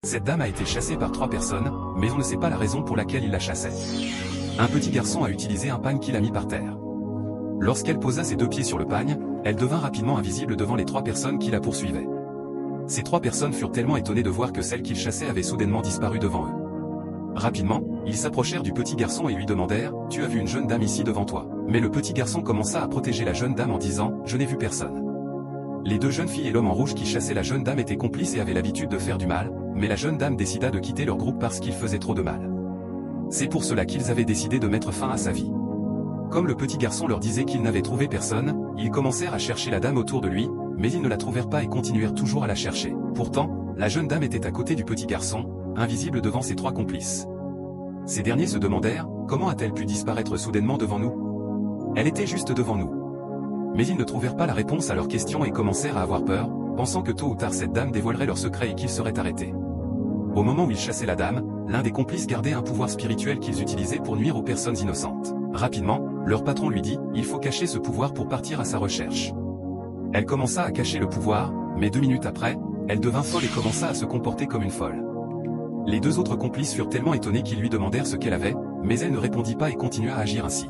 Cette dame a été chassée par 3 personnes, mais on ne sait pas la raison pour laquelle il la chassait. Un petit garçon a utilisé un pagne qu'il a mis par terre. Lorsqu'elle posa ses 2 pieds sur le pagne, elle devint rapidement invisible devant les 3 personnes qui la poursuivaient. Ces 3 personnes furent tellement étonnées de voir que celle qu'ils chassaient avait soudainement disparu devant eux. Rapidement, ils s'approchèrent du petit garçon et lui demandèrent « Tu as vu une jeune dame ici devant toi ?» Mais le petit garçon commença à protéger la jeune dame en disant « Je n'ai vu personne ». Les 2 jeunes filles et l'homme en rouge qui chassait la jeune dame étaient complices et avaient l'habitude de faire du mal, mais la jeune dame décida de quitter leur groupe parce qu'il faisait trop de mal. C'est pour cela qu'ils avaient décidé de mettre fin à sa vie. Comme le petit garçon leur disait qu'il n'avait trouvé personne, ils commencèrent à chercher la dame autour de lui, mais ils ne la trouvèrent pas et continuèrent toujours à la chercher. Pourtant, la jeune dame était à côté du petit garçon, invisible devant ses 3 complices. Ces derniers se demandèrent, comment a-t-elle pu disparaître soudainement devant nous? Elle était juste devant nous. Mais ils ne trouvèrent pas la réponse à leurs questions et commencèrent à avoir peur, pensant que tôt ou tard cette dame dévoilerait leur secret et qu'ils seraient arrêtés. Au moment où ils chassaient la dame, l'un des complices gardait un pouvoir spirituel qu'ils utilisaient pour nuire aux personnes innocentes. Rapidement, leur patron lui dit « Il faut cacher ce pouvoir pour partir à sa recherche ». Elle commença à cacher le pouvoir, mais 2 minutes après, elle devint folle et commença à se comporter comme une folle. Les 2 autres complices furent tellement étonnés qu'ils lui demandèrent ce qu'elle avait, mais elle ne répondit pas et continua à agir ainsi.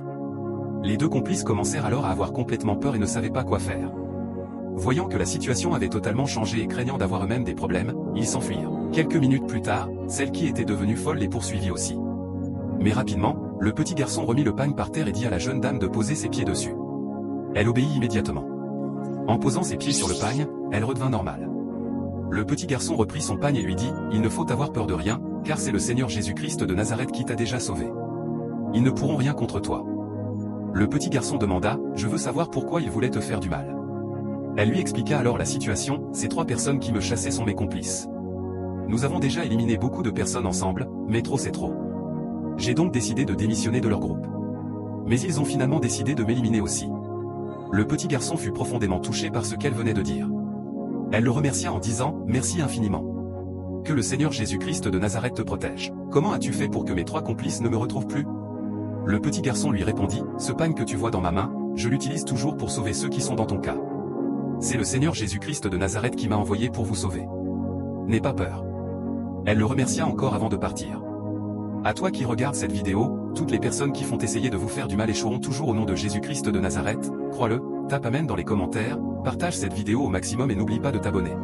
Les 2 complices commencèrent alors à avoir complètement peur et ne savaient pas quoi faire. Voyant que la situation avait totalement changé et craignant d'avoir eux-mêmes des problèmes, ils s'enfuirent. Quelques minutes plus tard, celle qui était devenue folle les poursuivit aussi. Mais rapidement, le petit garçon remit le pagne par terre et dit à la jeune dame de poser ses pieds dessus. Elle obéit immédiatement. En posant ses pieds sur le pagne, elle redevint normale. Le petit garçon reprit son pagne et lui dit « Il ne faut avoir peur de rien, car c'est le Seigneur Jésus-Christ de Nazareth qui t'a déjà sauvé. Ils ne pourront rien contre toi. » Le petit garçon demanda « Je veux savoir pourquoi ils voulaient te faire du mal. » Elle lui expliqua alors la situation, ces 3 personnes qui me chassaient sont mes complices. Nous avons déjà éliminé beaucoup de personnes ensemble, mais trop c'est trop. J'ai donc décidé de démissionner de leur groupe. Mais ils ont finalement décidé de m'éliminer aussi. Le petit garçon fut profondément touché par ce qu'elle venait de dire. Elle le remercia en disant « Merci infiniment. Que le Seigneur Jésus-Christ de Nazareth te protège. Comment as-tu fait pour que mes 3 complices ne me retrouvent plus ?» Le petit garçon lui répondit « Ce pagne que tu vois dans ma main, je l'utilise toujours pour sauver ceux qui sont dans ton cas. C'est le Seigneur Jésus-Christ de Nazareth qui m'a envoyé pour vous sauver. N'aie pas peur. » Elle le remercia encore avant de partir. À toi qui regardes cette vidéo, toutes les personnes qui font essayer de vous faire du mal échoueront toujours au nom de Jésus-Christ de Nazareth, crois-le, tape Amen dans les commentaires, partage cette vidéo au maximum et n'oublie pas de t'abonner.